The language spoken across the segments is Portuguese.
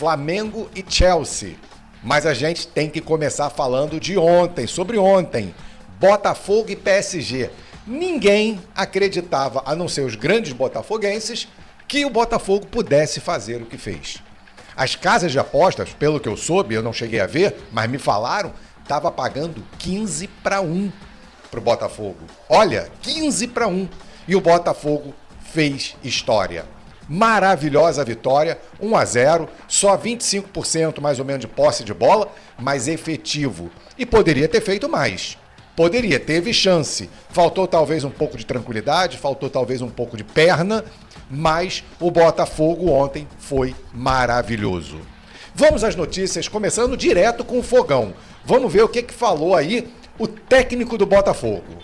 Flamengo e Chelsea. Mas a gente tem que começar falando de ontem, sobre ontem. Botafogo e PSG. Ninguém acreditava, a não ser os grandes botafoguenses, que o Botafogo pudesse fazer o que fez. As casas de apostas, pelo que eu soube, eu não cheguei a ver, mas me falaram, estava pagando 15-1 para o Botafogo. Olha, 15-1. E o Botafogo fez história. Maravilhosa vitória, 1-0, só 25% mais ou menos de posse de bola, mas efetivo. E poderia ter feito mais. Poderia, teve chance. Faltou talvez um pouco de tranquilidade, faltou talvez um pouco de perna, mas o Botafogo ontem foi maravilhoso. Vamos às notícias, começando direto com o fogão. Vamos ver o que falou aí o técnico do Botafogo.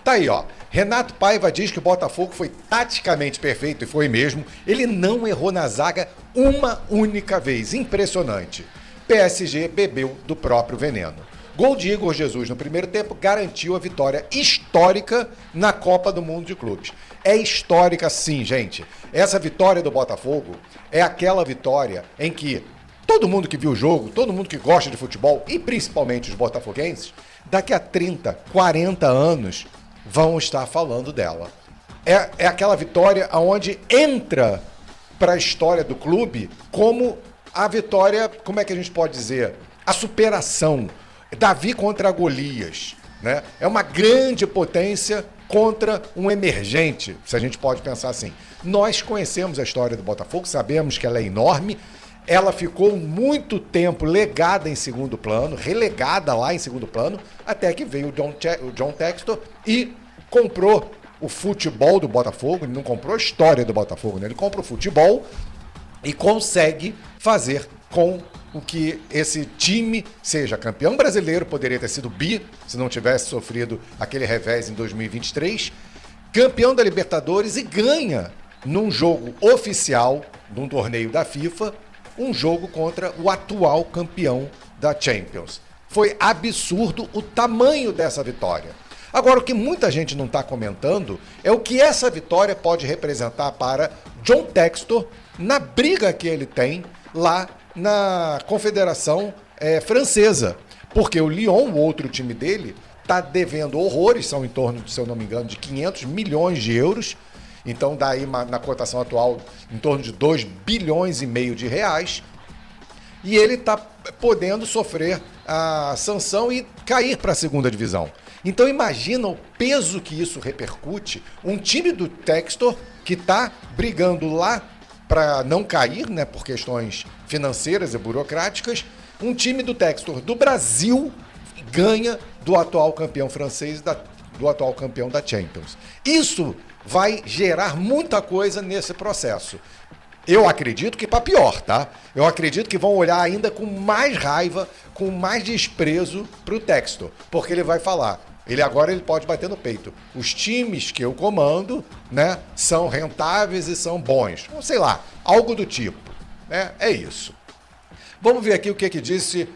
Tá aí, ó. Renato Paiva diz que o Botafogo foi taticamente perfeito, e foi mesmo. Ele não errou na zaga uma única vez. Impressionante. PSG bebeu do próprio veneno. Gol de Igor Jesus no primeiro tempo garantiu a vitória histórica na Copa do Mundo de Clubes. É histórica sim, gente. Essa vitória do Botafogo é aquela vitória em que todo mundo que viu o jogo, todo mundo que gosta de futebol, e principalmente os botafoguenses, daqui a 30, 40 anos vão estar falando dela. É aquela vitória onde entra para a história do clube como a vitória, como é que a gente pode dizer? A superação. Davi contra Golias, né? É uma grande potência contra um emergente, se a gente pode pensar assim. Nós conhecemos a história do Botafogo, sabemos que ela é enorme, ela ficou muito tempo legada em segundo plano, relegada lá em segundo plano, até que veio o John Textor e comprou o futebol do Botafogo. Ele não comprou a história do Botafogo, né? Ele compra o futebol e consegue fazer com o que esse time seja campeão brasileiro, poderia ter sido bi, se não tivesse sofrido aquele revés em 2023, campeão da Libertadores e ganha num jogo oficial, num torneio da FIFA, um jogo contra o atual campeão da Champions. Foi absurdo o tamanho dessa vitória. Agora, o que muita gente não está comentando é o que essa vitória pode representar para John Textor na briga que ele tem lá na Confederação Francesa. Porque o Lyon, o outro time dele, está devendo horrores, são em torno, se eu não me engano, de 500 milhões de euros. Então, daí na cotação atual, em torno de 2 bilhões e meio de reais. E ele está podendo sofrer a sanção e cair para a segunda divisão. Então, imagina o peso que isso repercute. Um time do Textor que está brigando lá para não cair, né, por questões financeiras e burocráticas, um time do Textor do Brasil ganha do atual campeão francês, do atual campeão da Champions. Isso vai gerar muita coisa nesse processo. Eu acredito que para pior, tá? Eu acredito que vão olhar ainda com mais raiva, com mais desprezo para o Textor, porque ele vai falar, ele pode bater no peito. Os times que eu comando, né, são rentáveis e são bons. Ou sei lá, algo do tipo. Né? É isso. Vamos ver aqui o que disse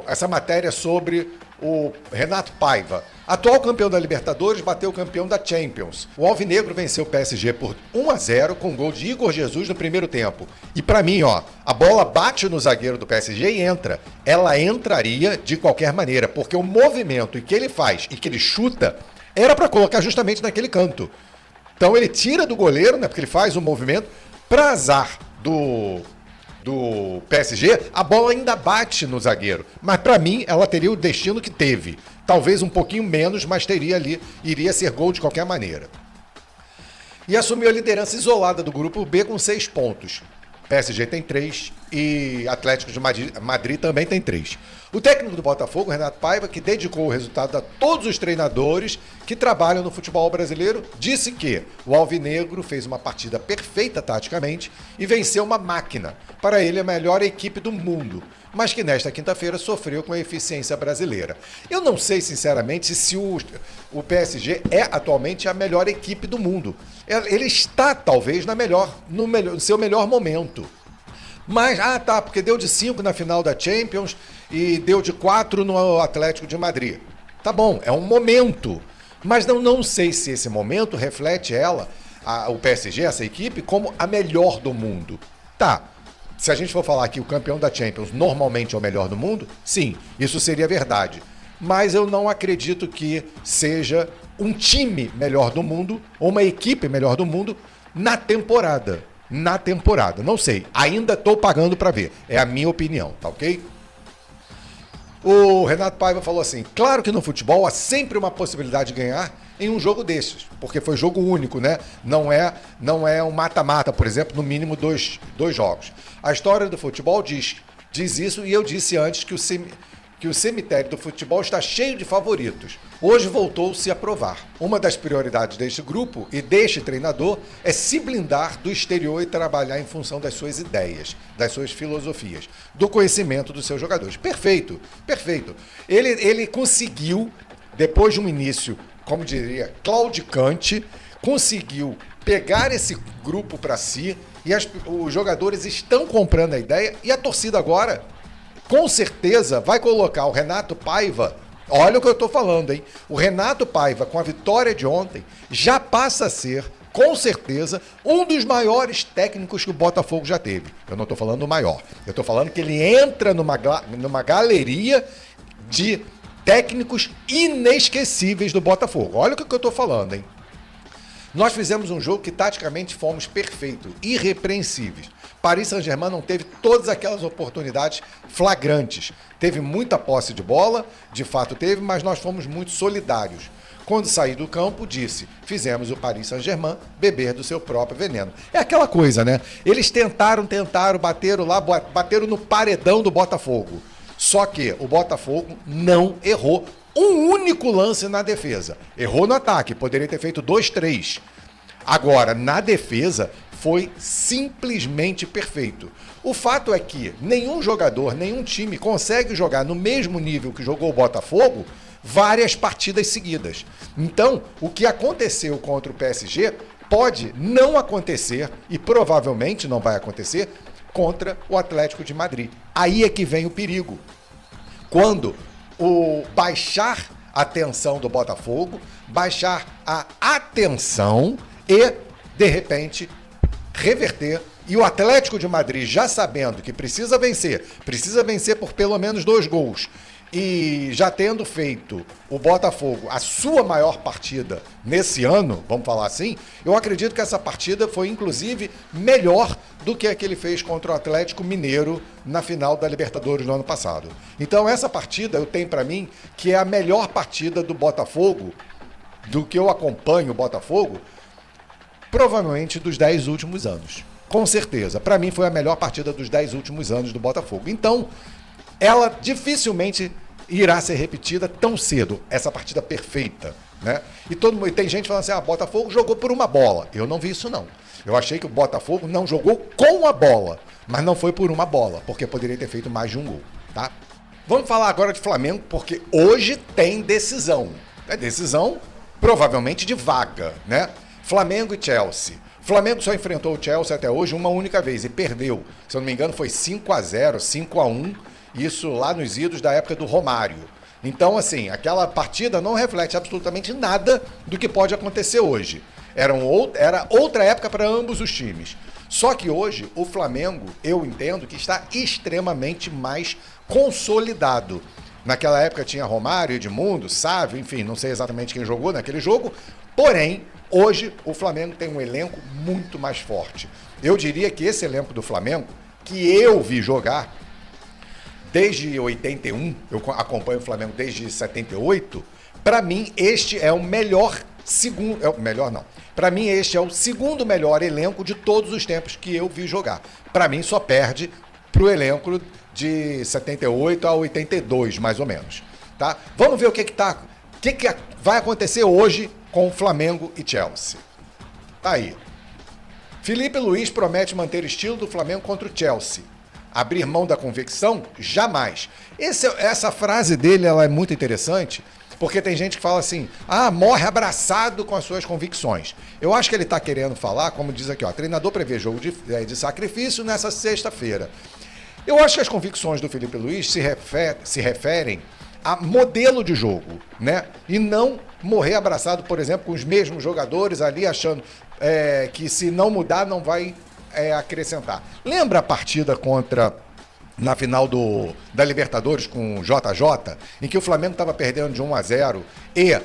essa matéria sobre o Renato Paiva. Atual campeão da Libertadores bateu o campeão da Champions. O Alvinegro venceu o PSG por 1-0 com gol de Igor Jesus no primeiro tempo. E pra mim, ó, a bola bate no zagueiro do PSG e entra. Ela entraria de qualquer maneira, porque o movimento que ele faz e que ele chuta era pra colocar justamente naquele canto. Então ele tira do goleiro, né, porque ele faz o movimento, pra azar do PSG, a bola ainda bate no zagueiro. Mas para mim, ela teria o destino que teve. Talvez um pouquinho menos, mas teria ali, iria ser gol de qualquer maneira. E assumiu a liderança isolada do grupo B com 6 pontos. PSG tem 3 e Atlético de Madrid também tem 3. O técnico do Botafogo, Renato Paiva, que dedicou o resultado a todos os treinadores que trabalham no futebol brasileiro, disse que o Alvinegro fez uma partida perfeita taticamente e venceu uma máquina, para ele a melhor equipe do mundo, mas que nesta quinta-feira sofreu com a eficiência brasileira. Eu não sei, sinceramente, se o PSG é atualmente a melhor equipe do mundo. Ele está, talvez, no seu melhor momento. Mas, porque deu de 5 na final da Champions e deu de 4 no Atlético de Madrid. Tá bom, é um momento. Mas não sei se esse momento reflete o PSG, essa equipe, como a melhor do mundo. Tá, Se a gente for falar que o campeão da Champions normalmente é o melhor do mundo, sim, isso seria verdade. Mas eu não acredito que seja um time melhor do mundo ou uma equipe melhor do mundo na temporada. Na temporada. Não sei. Ainda estou pagando para ver. É a minha opinião, tá ok? O Renato Paiva falou assim: claro que no futebol há sempre uma possibilidade de ganhar em um jogo desses, porque foi jogo único, né? Não é um mata-mata, por exemplo, no mínimo dois jogos. A história do futebol diz isso, e eu disse antes que o cemitério do futebol está cheio de favoritos. Hoje voltou-se a provar. Uma das prioridades deste grupo e deste treinador é se blindar do exterior e trabalhar em função das suas ideias, das suas filosofias, do conhecimento dos seus jogadores. Perfeito, perfeito. Ele conseguiu, depois de um início, como diria, claudicante, conseguiu pegar esse grupo para si e os jogadores estão comprando a ideia e a torcida agora, com certeza, vai colocar o Renato Paiva. Olha o que eu estou falando, hein? O Renato Paiva, com a vitória de ontem, já passa a ser, com certeza, um dos maiores técnicos que o Botafogo já teve. Eu não estou falando o maior. Eu estou falando que ele entra numa galeria de técnicos inesquecíveis do Botafogo. Olha o que eu estou falando, hein? Nós fizemos um jogo que taticamente fomos perfeitos, irrepreensíveis. Paris Saint-Germain não teve todas aquelas oportunidades flagrantes. Teve muita posse de bola, de fato teve, mas nós fomos muito solidários. Quando saí do campo, disse: fizemos o Paris Saint-Germain beber do seu próprio veneno. É aquela coisa, né? Eles tentaram, bateram no paredão do Botafogo. Só que o Botafogo não errou um único lance na defesa. Errou no ataque, poderia ter feito 2, 3. Agora, na defesa, foi simplesmente perfeito. O fato é que nenhum jogador, nenhum time consegue jogar no mesmo nível que jogou o Botafogo várias partidas seguidas. Então, o que aconteceu contra o PSG pode não acontecer, e provavelmente não vai acontecer, contra o Atlético de Madrid. Aí é que vem o perigo. Quando o baixar a tensão do Botafogo, baixar a atenção e, de repente, reverter. E o Atlético de Madrid, já sabendo que precisa vencer por pelo menos 2 gols, e já tendo feito o Botafogo a sua maior partida nesse ano, vamos falar assim, eu acredito que essa partida foi, inclusive, melhor do que a que ele fez contra o Atlético Mineiro na final da Libertadores no ano passado. Então, essa partida eu tenho para mim que é a melhor partida do Botafogo, do que eu acompanho o Botafogo, provavelmente dos 10 últimos anos. Com certeza. Para mim foi a melhor partida dos 10 últimos anos do Botafogo. Então, ela dificilmente irá ser repetida tão cedo, essa partida perfeita, né? E tem gente falando assim: Botafogo jogou por uma bola. Eu não vi isso, não. Eu achei que o Botafogo não jogou com a bola, mas não foi por uma bola, porque poderia ter feito mais de um gol, tá? Vamos falar agora de Flamengo, porque hoje tem decisão. É decisão, provavelmente, de vaga, né? Flamengo e Chelsea. Flamengo só enfrentou o Chelsea até hoje uma única vez e perdeu. Se eu não me engano, foi 5-0, 5-1, isso lá nos idos da época do Romário. Então, assim, aquela partida não reflete absolutamente nada do que pode acontecer hoje. Era outra época para ambos os times. Só que hoje, o Flamengo, eu entendo que está extremamente mais consolidado. Naquela época tinha Romário, Edmundo, Sávio, enfim, não sei exatamente quem jogou naquele jogo, porém, hoje o Flamengo tem um elenco muito mais forte. Eu diria que esse elenco do Flamengo, que eu vi jogar desde 81, eu acompanho o Flamengo desde 78, para mim este é o melhor para mim este é o segundo melhor elenco de todos os tempos que eu vi jogar. Para mim só perde pro elenco de 78 a 82, mais ou menos, tá? Vamos ver o que vai acontecer hoje com o Flamengo e Chelsea. Tá aí. Felipe Luiz promete manter o estilo do Flamengo contra o Chelsea. Abrir mão da convicção? Jamais. Essa frase dele ela é muito interessante, porque tem gente que fala assim: morre abraçado com as suas convicções. Eu acho que ele está querendo falar, como diz aqui, treinador prevê jogo de sacrifício nessa sexta-feira. Eu acho que as convicções do Felipe Luiz se referem a modelo de jogo, né? E não morrer abraçado, por exemplo, com os mesmos jogadores ali, achando que se não mudar não vai acrescentar. Lembra a partida na final da Libertadores com o JJ, em que o Flamengo estava perdendo de 1-0 e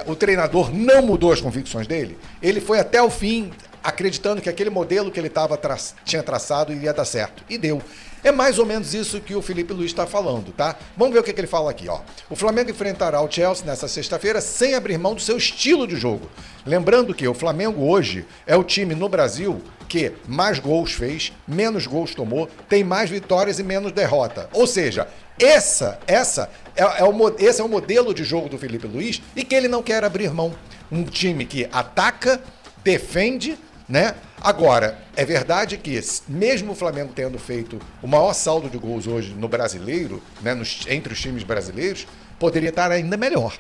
o treinador não mudou as convicções dele? Ele foi até o fim acreditando que aquele modelo que ele tinha traçado ia dar certo. E deu. É mais ou menos isso que o Felipe Luiz está falando, tá? Vamos ver o que ele fala aqui, ó. O Flamengo enfrentará o Chelsea nessa sexta-feira sem abrir mão do seu estilo de jogo. Lembrando que o Flamengo hoje é o time no Brasil que mais gols fez, menos gols tomou, tem mais vitórias e menos derrota. Ou seja, esse é o modelo de jogo do Felipe Luiz e que ele não quer abrir mão. Um time que ataca, defende, né? Agora, é verdade que, mesmo o Flamengo tendo feito o maior saldo de gols hoje no brasileiro, né, entre os times brasileiros, poderia estar ainda melhor.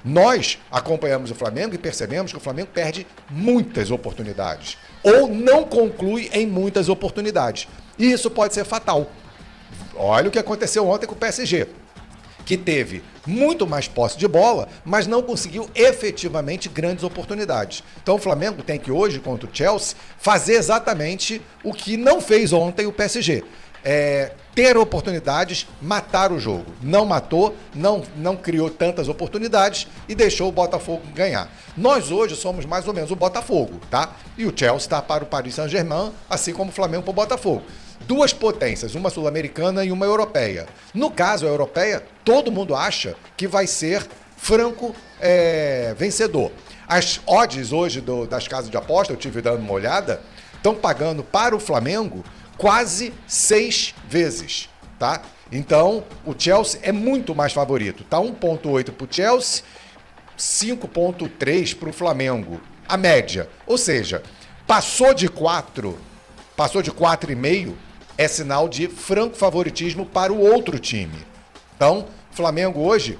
Nós acompanhamos o Flamengo e percebemos que o Flamengo perde muitas oportunidades, ou não conclui em muitas oportunidades. E isso pode ser fatal. Olha o que aconteceu ontem com o PSG, que teve muito mais posse de bola, mas não conseguiu efetivamente grandes oportunidades. Então o Flamengo tem que hoje, contra o Chelsea, fazer exatamente o que não fez ontem o PSG. Ter oportunidades, matar o jogo. Não matou, não criou tantas oportunidades e deixou o Botafogo ganhar. Nós hoje somos mais ou menos o Botafogo, tá? E o Chelsea está para o Paris Saint-Germain, assim como o Flamengo para o Botafogo. Duas potências, uma sul-americana e uma europeia. No caso, a europeia, todo mundo acha que vai ser franco vencedor. As odds hoje das casas de aposta, eu tive dando uma olhada, estão pagando para o Flamengo quase 6 vezes, tá? Então, o Chelsea é muito mais favorito. Tá 1,8 para o Chelsea, 5,3 para o Flamengo. A média. Ou seja, passou de 4,5, é sinal de franco favoritismo para o outro time. Então, o Flamengo hoje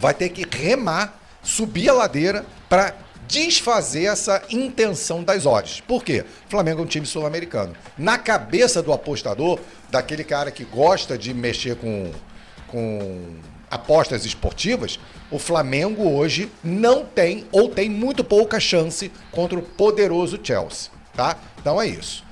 vai ter que remar, subir a ladeira para desfazer essa intenção das odds. Por quê? O Flamengo é um time sul-americano. Na cabeça do apostador, daquele cara que gosta de mexer com apostas esportivas, o Flamengo hoje não tem ou tem muito pouca chance contra o poderoso Chelsea, tá? Então é isso.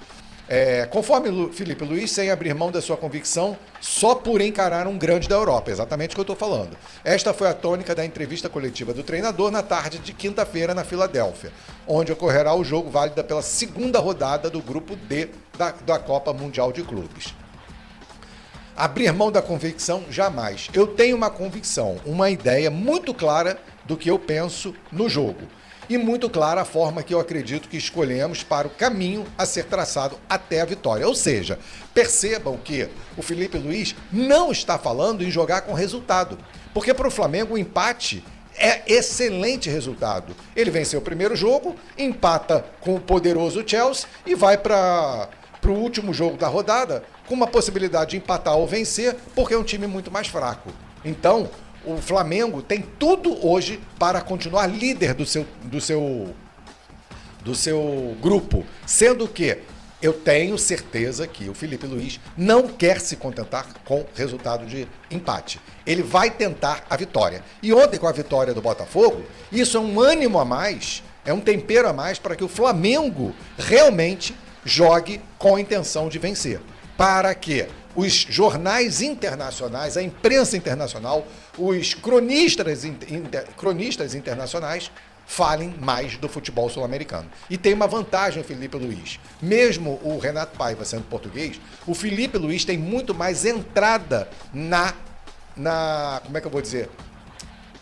Conforme Felipe Luiz, sem abrir mão da sua convicção, só por encarar um grande da Europa, exatamente o que eu estou falando. Esta foi a tônica da entrevista coletiva do treinador na tarde de quinta-feira na Filadélfia, onde ocorrerá o jogo válido pela segunda rodada do grupo D da Copa Mundial de Clubes. Abrir mão da convicção, jamais. Eu tenho uma convicção, uma ideia muito clara do que eu penso no jogo. E muito clara a forma que eu acredito que escolhemos para o caminho a ser traçado até a vitória. Ou seja, percebam que o Felipe Luiz não está falando em jogar com resultado. Porque para o Flamengo o empate é excelente resultado. Ele venceu o primeiro jogo, empata com o poderoso Chelsea e vai para o último jogo da rodada com uma possibilidade de empatar ou vencer, porque é um time muito mais fraco. Então, o Flamengo tem tudo hoje para continuar líder do seu grupo, sendo que eu tenho certeza que o Felipe Luiz não quer se contentar com resultado de empate. Ele vai tentar a vitória. E ontem, com a vitória do Botafogo, isso é um ânimo a mais, é um tempero a mais para que o Flamengo realmente jogue com a intenção de vencer. Para que os jornais internacionais, a imprensa internacional, os cronistas internacionais falem mais do futebol sul-americano. E tem uma vantagem o Felipe Luiz. Mesmo o Renato Paiva sendo português, o Felipe Luiz tem muito mais entrada como é que eu vou dizer?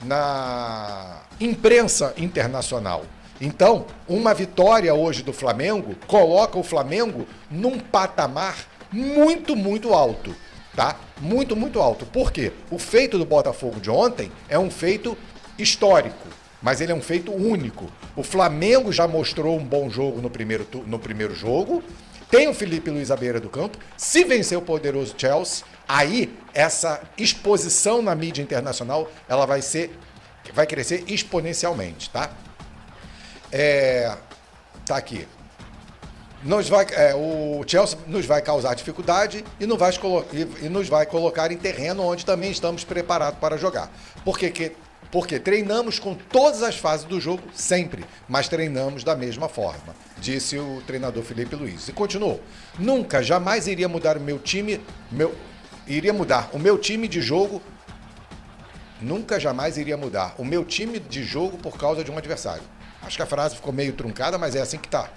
Na imprensa internacional. Então, uma vitória hoje do Flamengo coloca o Flamengo num patamar muito, muito alto, tá? Muito, muito alto. Por quê? O feito do Botafogo de ontem é um feito histórico, mas ele é um feito único. O Flamengo já mostrou um bom jogo no primeiro jogo, tem o Felipe Luiz à beira do campo, se vencer o poderoso Chelsea, aí essa exposição na mídia internacional, ela vai crescer exponencialmente, tá? Tá aqui. O Chelsea nos vai causar dificuldade e nos vai colocar em terreno onde também estamos preparados para jogar. Por Porque treinamos com todas as fases do jogo sempre, mas treinamos da mesma forma, disse o treinador Felipe Luiz. E continuou: nunca, jamais iria mudar o meu time, o meu time de jogo. Nunca, jamais iria mudar o meu time de jogo por causa de um adversário. Acho que a frase ficou meio truncada, mas é assim que tá.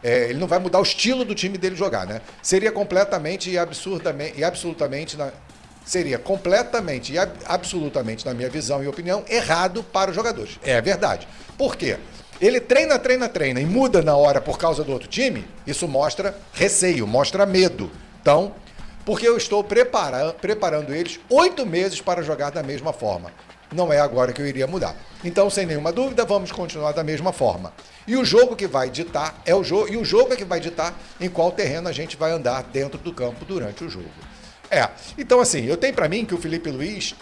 Ele não vai mudar o estilo do time dele jogar, né? Seria completamente e absolutamente, na minha visão e opinião, errado para os jogadores. É verdade. Por quê? Ele treina e muda na hora por causa do outro time, isso mostra receio, mostra medo. Então, porque eu estou preparando eles 8 meses para jogar da mesma forma. Não é agora que eu iria mudar. Então, sem nenhuma dúvida, vamos continuar da mesma forma. E o jogo que vai ditar é o jogo, e o jogo é que vai ditar em qual terreno a gente vai andar dentro do campo durante o jogo. Então assim, eu tenho para mim que o Felipe Luiz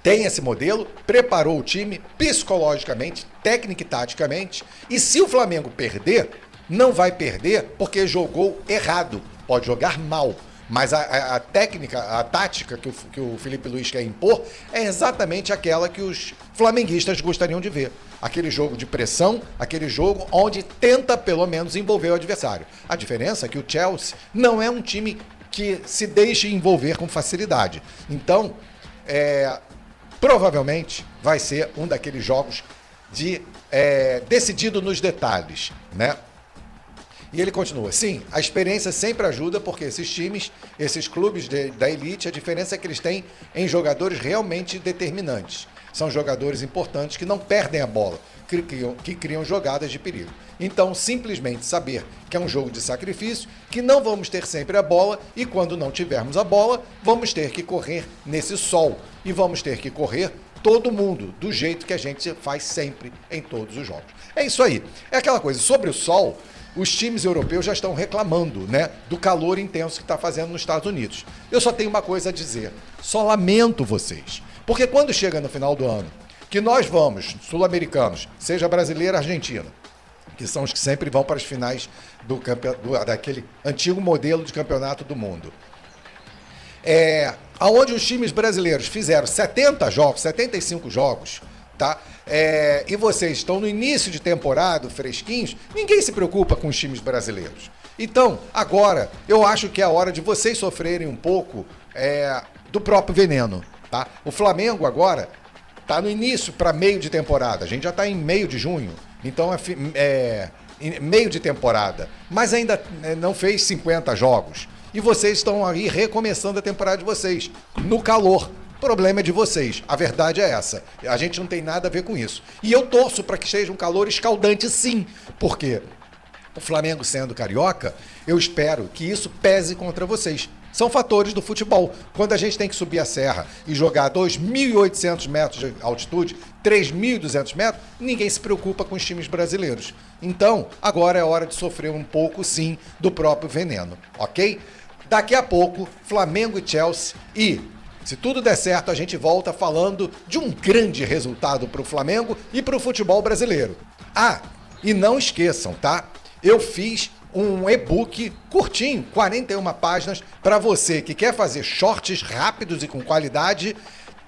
tem esse modelo, preparou o time psicologicamente, técnica e taticamente, e se o Flamengo perder, não vai perder porque jogou errado, pode jogar mal. Mas a técnica, a tática que o Felipe Luiz quer impor é exatamente aquela que os flamenguistas gostariam de ver. Aquele jogo de pressão, aquele jogo onde tenta pelo menos envolver o adversário. A diferença é que o Chelsea não é um time que se deixe envolver com facilidade. Então, provavelmente vai ser um daqueles jogos decidido nos detalhes, né? E ele continua: sim, a experiência sempre ajuda, porque esses times, esses clubes da elite, a diferença é que eles têm em jogadores realmente determinantes. São jogadores importantes que não perdem a bola, que criam jogadas de perigo. Então, simplesmente saber que é um jogo de sacrifício, que não vamos ter sempre a bola, e quando não tivermos a bola, vamos ter que correr nesse sol. E vamos ter que correr todo mundo, do jeito que a gente faz sempre em todos os jogos. É isso aí. É aquela coisa, sobre o sol, os times europeus já estão reclamando, né, do calor intenso que está fazendo nos Estados Unidos. Eu só tenho uma coisa a dizer: só lamento vocês. Porque quando chega no final do ano, que nós vamos, sul-americanos, seja brasileiro, argentino, que são os que sempre vão para as finais daquele antigo modelo de campeonato do mundo, aonde os times brasileiros fizeram 70 jogos, 75 jogos, tá? E vocês estão no início de temporada, fresquinhos, ninguém se preocupa com os times brasileiros. Então, agora, eu acho que é a hora de vocês sofrerem um pouco do próprio veneno, tá? O Flamengo agora está no início para meio de temporada, a gente já está em meio de junho, então meio de temporada, mas ainda não fez 50 jogos. E vocês estão aí recomeçando a temporada de vocês, no calor. O problema é de vocês, a verdade é essa. A gente não tem nada a ver com isso. E eu torço para que seja um calor escaldante, sim, porque o Flamengo sendo carioca, eu espero que isso pese contra vocês. São fatores do futebol. Quando a gente tem que subir a serra e jogar 2.800 metros de altitude, 3.200 metros, ninguém se preocupa com os times brasileiros. Então, agora é hora de sofrer um pouco, sim, do próprio veneno, ok? Daqui a pouco, Flamengo e Chelsea, e se tudo der certo, a gente volta falando de um grande resultado para o Flamengo e para o futebol brasileiro. E não esqueçam, tá? Eu fiz um e-book curtinho, 41 páginas, para você que quer fazer shorts rápidos e com qualidade.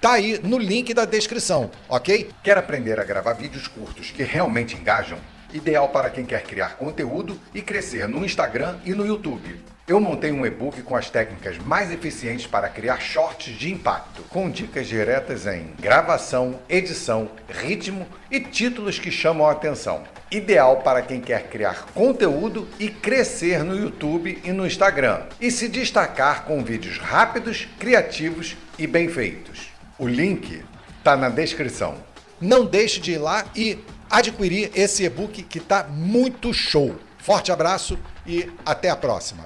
Tá aí no link da descrição, ok? Quer aprender a gravar vídeos curtos que realmente engajam? Ideal para quem quer criar conteúdo e crescer no Instagram e no YouTube. Eu montei um e-book com as técnicas mais eficientes para criar shorts de impacto, com dicas diretas em gravação, edição, ritmo e títulos que chamam a atenção. Ideal para quem quer criar conteúdo e crescer no YouTube e no Instagram, e se destacar com vídeos rápidos, criativos e bem feitos. O link está na descrição. Não deixe de ir lá e adquirir esse e-book que está muito show. Forte abraço e até a próxima.